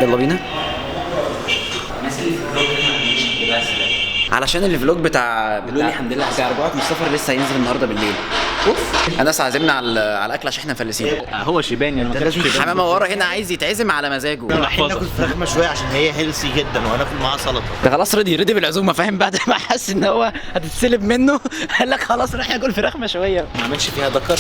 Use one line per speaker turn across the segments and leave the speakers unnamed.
يلا بينا. علشان الفلوج بتاع بيقولوا لي الحمد لله بتاع رجوعك من السفر لسه هينزل النهارده بالليل. اوف انس عازمنا على الاكل عشان احنا مفلسين.
هو شيباني انا ما كانش
حمامه ورا هنا عايز يتعزم على مزاجه.
رايحين ناكل فراخ مشويه عشان هي هيلسي جدا وهناكل معاها سلطه.
ده خلاص رضي بالعزومه فاهم، بعد ما حس ان هو هتتسلب منه قال لك خلاص رايح ياكل فراخ مشويه.
ما عملش فيها دكر.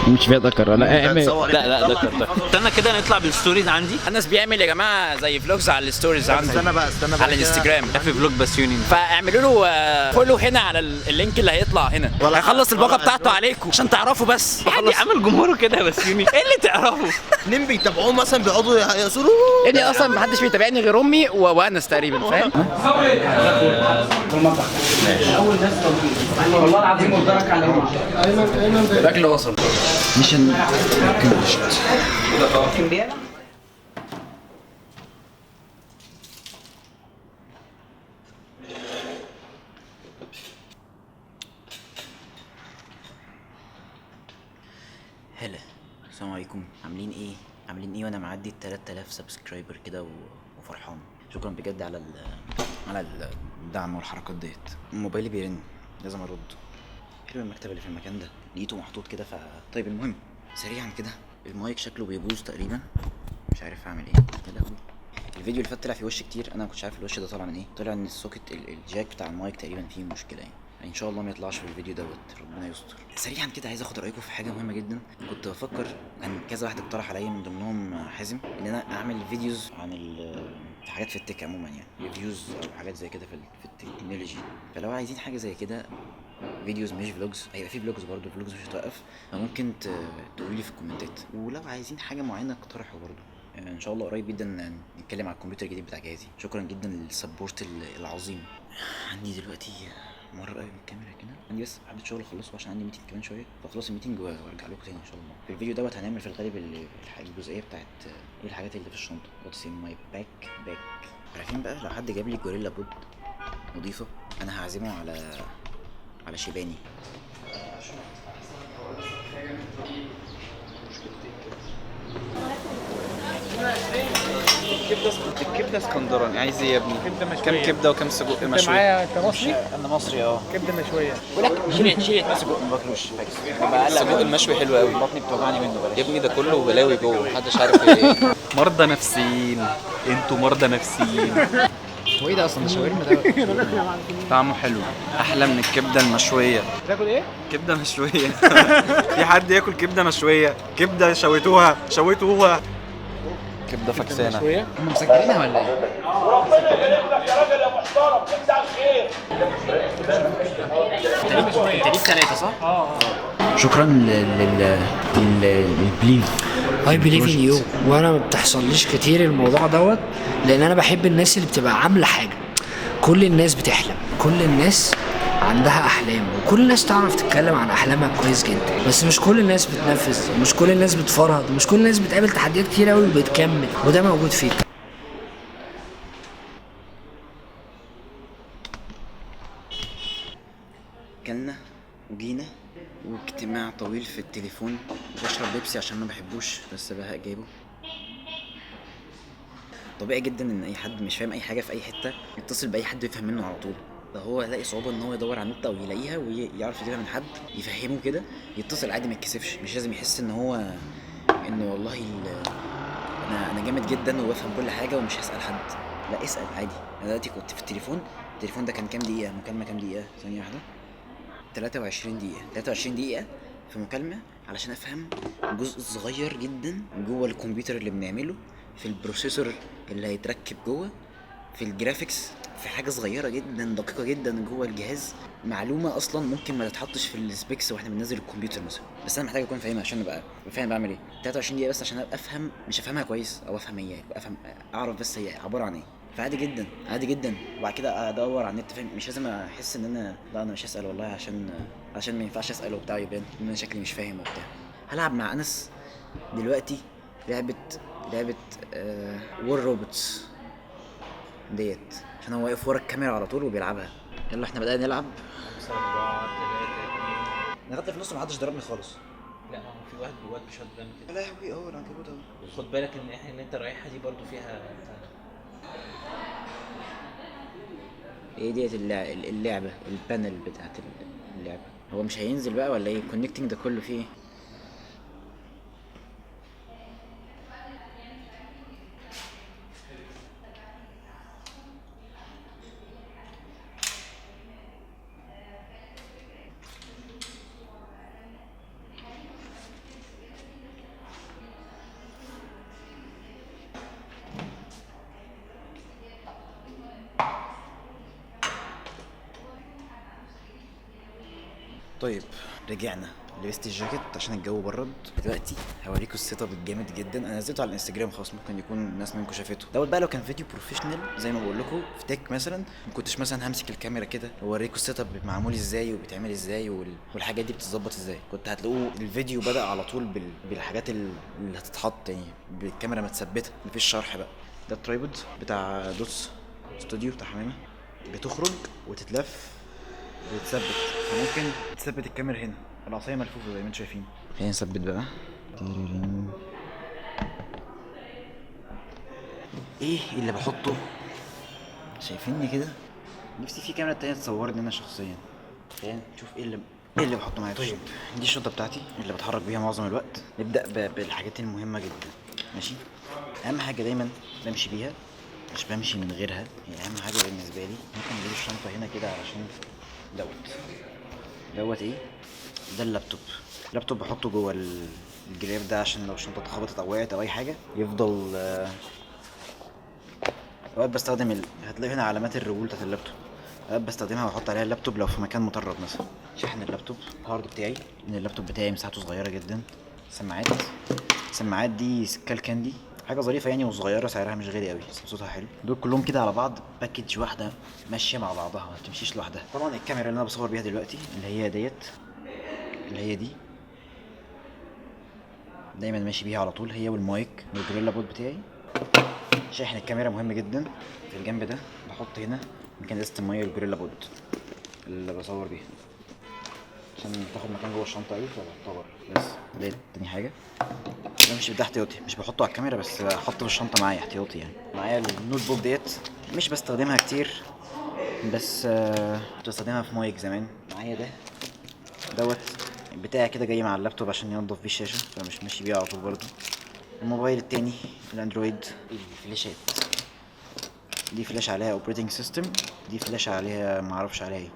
مش فيها ذكر لا
لا دكر. استنى كده نطلع بالستوريز عندي.
الناس بيعمل يا جماعه زي فلوجز على الستوريز عندي.
استنى بقى
على الانستجرام
في فلوج بسيوني،
فاعملوا له فولو هنا على اللينك اللي هيطلع هنا. هيخلص الباقه بتاعته عليكم عشان تعرفوا بس.
حد عامل جمهوره كده بسيوني. ايه اللي تعرفه؟
اتنين بيتابعوه مثلا بيقعدوا يقصروا.
اني اصلا ما حدش بيتابعني غير امي وانس تقريبا فاهم.
اول ناس والله العظيم مبارك عليهم. ايمن
الاكل وصل. ميشن كمبلشت. هلا السلام عليكم، عاملين ايه وانا معدي 3000 سبسكرايبر كده وفرحان. شكرا بجد على الدعم والحركات ديت. موبايلي بيرن لازم ارد. حلو المكتب اللي في المكان ده لقيته محطوط كده طيب المهم سريعا كده المايك شكله بيبوظ تقريبا، مش عارف اعمل ايه كده. الفيديو اللي فات طلع فيه وش كتير، انا ما كنتش عارف الوش ده طالع من ايه. طلع ان السوكت الجاك بتاع المايك تقريبا فيه مشكله يعني ان شاء الله ما يطلعش في الفيديو دوت، ربنا يستر. سريعا كده عايز اخد رايكم في حاجه مهمه جدا. كنت بفكر، كان كذا واحد اقترح عليا من ضمنهم حازم ان انا اعمل فيديوز عن حاجات في التك عموما، يعني ريفيوز او حاجات زي كده في التكنولوجي. فلو عايزين حاجه زي كده فيديوز مش فلوجز، هيبقى في فلوجز برضه، الفلوجز مش هتوقف، فممكن تقولوا لي في الكومنتات. ولو عايزين حاجه معينه اقترحوا برضه. ان شاء الله قريب جدا نتكلم على الكمبيوتر الجديد بتاع جهازي. شكرا جدا للسبورت العظيم. عندي دلوقتي مره قوي من الكاميرا كده، عندي بس حبه شغل اخلصه عشان عندي ميتنج كمان شويه، فاخلص الميتنج وارجع لكم تاني ان شاء الله. في الفيديو دوت هنعمل في الغالب الجزئيه بتاعت ايه الحاجات اللي في الشنطه. واتس ان ماي باك. عارفين بقى لو حد جاب لي جوريلا بود نضيفه انا هعزمه على شيباني.
الكبده اسكندراني. عايز ايه يا ابني؟ كام كبده وكام سجق مشوي؟
معايا انت مصري؟
انا مصري
كبده مشويه.
شيل سجق ما باكلوش.
السجق المشوي حلو قوي،
بطني بتوجعني منه بلاش
يا ابني ده كله بلاوي جوه محدش عارف ايه. مرضى نفسيين، انتوا مرضى نفسيين.
هو ايه ده اصلا؟ شاورما ده
طعمه حلو، احلى من الكبده المشويه.
تاكل ايه؟
كبده مشويه. في حد ياكل كبده مشويه؟ كبده شويتوها كبده فكسانه.
مشويه؟
هم مسجلينها ولا ايه؟ انت ليك 3 صح؟ شكرا للبليف.
I believe in you. وانا ما بتحصليش كتير الموضوع دوت، لان انا بحب الناس اللي بتبقى عامله حاجه. كل الناس بتحلم، كل الناس عندها احلام، وكل الناس تعرف تتكلم عن احلامها كويس جدا، بس مش كل الناس بتنفذ، ومش كل الناس بتفرهد، ومش كل الناس بتقابل تحديات كتير قوي وبتكمل، وده موجود فيك.
كلنا وجينا واجتماع طويل في التليفون، بشرب بيبسي عشان ما بحبوش بس بهاء جايبه. طبيعي جدا ان اي حد مش فاهم اي حاجه في اي حته يتصل باي حد يفهم منه على طول. فهو يلاقي صعوبه ان هو يدور على النت او يلاقيها ويعرف يجيبها من حد يفهمه كده، يتصل عادي ما يتكسفش. مش لازم يحس ان هو انه والله انا جامد جدا وبفهم كل حاجه ومش هسال حد. لا اسال عادي. انا دلوقتي كنت في التليفون ده كان كام دقيقه مكالمه؟ كام دقيقه؟ ثانيه واحده، 23 دقيقة في مكالمة علشان افهم جزء صغير جدا جوه الكمبيوتر اللي بنعمله، في البروسيسور اللي هيتركب جوه، في الجرافيكس، في حاجة صغيرة جدا دقيقة جدا جوه الجهاز، معلومة اصلا ممكن ما تتحطش في السبيكس واحنا بننزل الكمبيوتر مثلا، بس انا محتاج اكون فاهمها عشان ابقى فاهم بعمل ايه. 23 دقيقة بس عشان ابقى افهم، مش افهمها كويس او افهم هي افهم، اعرف بس هي عبارة عن ايه. فعادي جدا وبعد كده ادور على النت فاهم. مش لازم احس ان لا انا مش هسال والله عشان ما ينفعش اسال وبتاع، يبان ان انا شكلي مش فاهم وبتاع. هلعب مع انس دلوقتي لعبه وور روبوتس ديت عشان هو واقف ورا الكاميرا على طول وبيلعبها. يلا احنا بدأنا نلعب. 5 4 3 2. انا غلطت في النص، محدش ضربني خالص.
لا
في واحد جواه بشوت جان كده.
لا يا حبيبي العنكبوت اهو.
وخد بالك ان احنا ان انت رايحها دي برضو فيها
ايه ديت اللعبة البانل بتاعت اللعبة. هو مش هينزل بقى ولا ايه؟ الكونكتنج ده كله فيه ايه؟ طيب رجعنا، لبست الجاكيت عشان الجو برد. دلوقتي هوريكم السيت اب الجامد جدا. انا نزلته على الانستجرام خلاص، ممكن يكون الناس منكم شافته دوت. بقى لو كان فيديو بروفيشنال زي ما بقول لكم في تك مثلا، ما كنتش مثلا همسك الكاميرا كده واوريكم السيت اب معمول ازاي وبيتعمل ازاي والحاجات دي بتتظبط ازاي. كنت هتلاقوا الفيديو بدأ على طول بالحاجات اللي هتتحط يعني بالكاميرا متثبته، مفيش شرح بقى. ده الترايبود بتاع دوتس استوديو بتاع حمامه، بتخرج وتتلف بتثبت، فممكن تثبت الكاميرا هنا. العصايه ملفوفه زي ما انتم شايفين. خلينا نثبت بقى. ايه اللي بحطه؟ شايفيني كده؟ نفسي في كاميرا تانية تصورني انا شخصيا. خلينا نشوف ايه اللي بحطه معايا. طيب دي الشنطه بتاعتي اللي بتحرك بيها معظم الوقت. نبدا بالحاجات المهمه جدا. ماشي، اهم حاجه دايما بمشي بيها، مش بمشي من غيرها. هي اهم حاجه بالنسبه لي. ممكن نجيب الشنطه هنا كده علشان دوت ايه ده؟ اللابتوب بحطه جوه الجراب ده عشان لو الشنطه اتخبطت او وقعت او اي حاجه يفضل. اوقات بستخدم هتلاقي هنا علامات الرجول بتاعت اللابتوب. اوقات بستخدمها واحط عليها اللابتوب لو في مكان مطرب مثلا. شاحن اللابتوب، الهارد بتاعي، ان اللابتوب بتاعي مساحته صغيره جدا. السماعات دي سكال كاندي، حاجه ظريفه يعني وصغيره، سعرها مش غالي قوي بس صوتها حلو. دول كلهم كده على بعض باكج واحده ماشيه مع بعضها، ما بتمشيش لوحدها. طبعا الكاميرا اللي انا بصور بيها دلوقتي اللي هي دي دايما ماشي بيها على طول، هي والمايك والجوريلا بود بتاعي. شاحن الكاميرا مهم جدا. في الجنب ده بحط هنا مكان ازازه الميه والجوريلا بود اللي بصور بيها عشان تاخد مكان جوه الشنطه قوي، فبحطها بره. بس ده تاني حاجه. بمشي بده احتياطي، مش بحطه على الكاميرا بس بحطه في الشنطه معايا احتياطي يعني. معايا النوت بوك ديت، مش بستخدمها كتير بس كنت بستخدمها في مايك زمان. معايا دوت بتاعي كده جاي مع اللابتوب عشان ينضف بيه الشاشه، فمش ماشي بيه على طول برضه. الموبايل التاني الاندرويد. الفلاشات دي فلاش عليها اوبريتنج سيستم، دي فلاش عليها معرفش عليها ايه.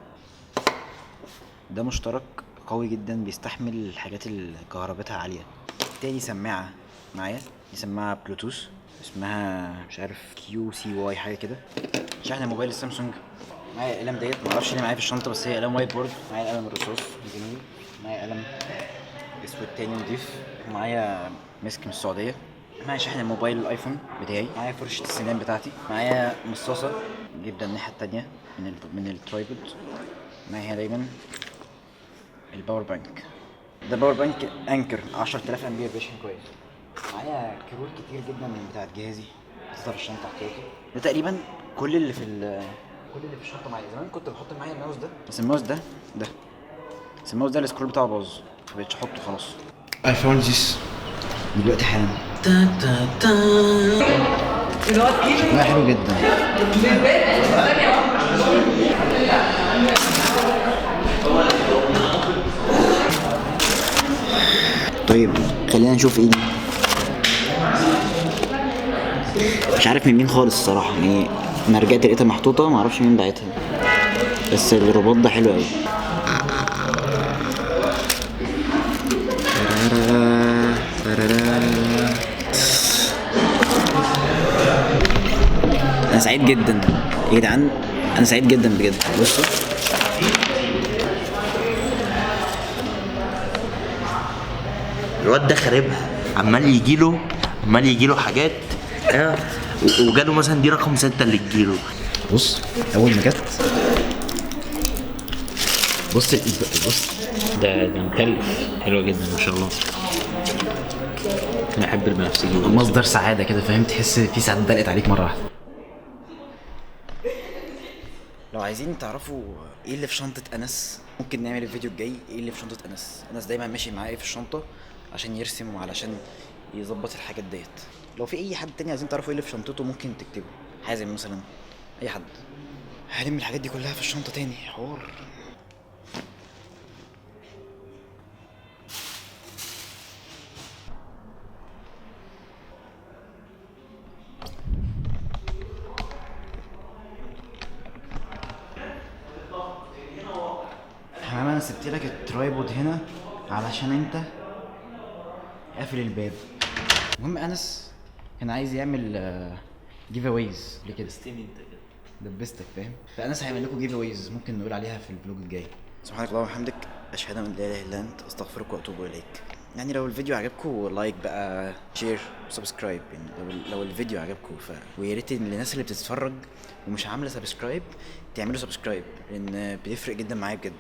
ده مشترك قوي جدا بيستحمل الحاجات اللي كهربتها عاليه. تاني سماعه معايا، دي سماعه بلوتوث اسمها مش عارف QCY حاجه كده. شاحن الموبايل السامسونج. معايا القلم ديت، معرفش ليه معايا في الشنطه بس هي قلم وايت بورد. معايا القلم الرصاص جميل. معايا قلم اسود تاني نضيف. معايا مسك من السعوديه. معايا شاحن الموبايل الايفون بتاعي. معايا فرشه السنان بتاعتي. معايا مصاصه نجيب ده الناحيه التانيه من الترايبود. معايا دايما الباور بانك. ده باور بانك انكر 10000 امبير بيشحن كويس. معايا كروت كتير جدا من بتاعت جهازي بتظهر في الشنطه احتياطي. ده تقريبا كل اللي في الشنطه معايا. زمان كنت بحط معايا الماوس ده بس الماوس ده السكرول بتاعه باظ فبقيتش احطه خلاص. I found this دلوقتي حالا. شكلها حلو جدا. طيب خلينا نشوف ايه دي. مش عارف من مين خالص الصراحه يعني. انا رجعت لقيتها محطوطه، معرفش مين باعتها بس الرباط ده حلو قوي. انا سعيد جدا يا جدعان، انا سعيد جدا بجد. بصوا
الواد ده خاربها، عمال يجيله حاجات وجاله مثلا دي رقم 6 اللي تجيله.
بص اول ما جت بص
ده مكلف حلو جدا ما شاء الله. انا احب البنفسجي،
مصدر سعاده كده فاهم، تحس في سعاده دلقت عليك مره واحده. لو عايزين تعرفوا ايه اللي في شنطه انس ممكن نعمل الفيديو الجاي ايه اللي في شنطه انس. دايما ماشي معايا في الشنطه عشان يرسم وعلشان يظبط الحاجات ديت. لو في اي حد تاني عايزين تعرفوا ايه اللي في شنطته ممكن تكتبوا، حازم مثلا، اي حد. هلم الحاجات دي كلها في الشنطه تاني حوار. حمام انا سبت لك الترايبود هنا علشان انت قافل الباب. المهم انس كان عايز يعمل جيف اويز لكده، دبستك فاهم. فانس هيعمل لكم جيف اويز ممكن نقول عليها في الفلوج الجاي. سبحانك اللهم وبحمدك، اشهد ان لا اله الا انت، استغفرك واتوب اليك. يعني لو الفيديو عجبكم لايك بقى، شير وسبسكرايب. يعني لو الفيديو عجبكم ويا ريت الناس اللي بتتفرج ومش عامله سبسكرايب تعملوا سبسكرايب، لان بيفرق جدا معايا بجد.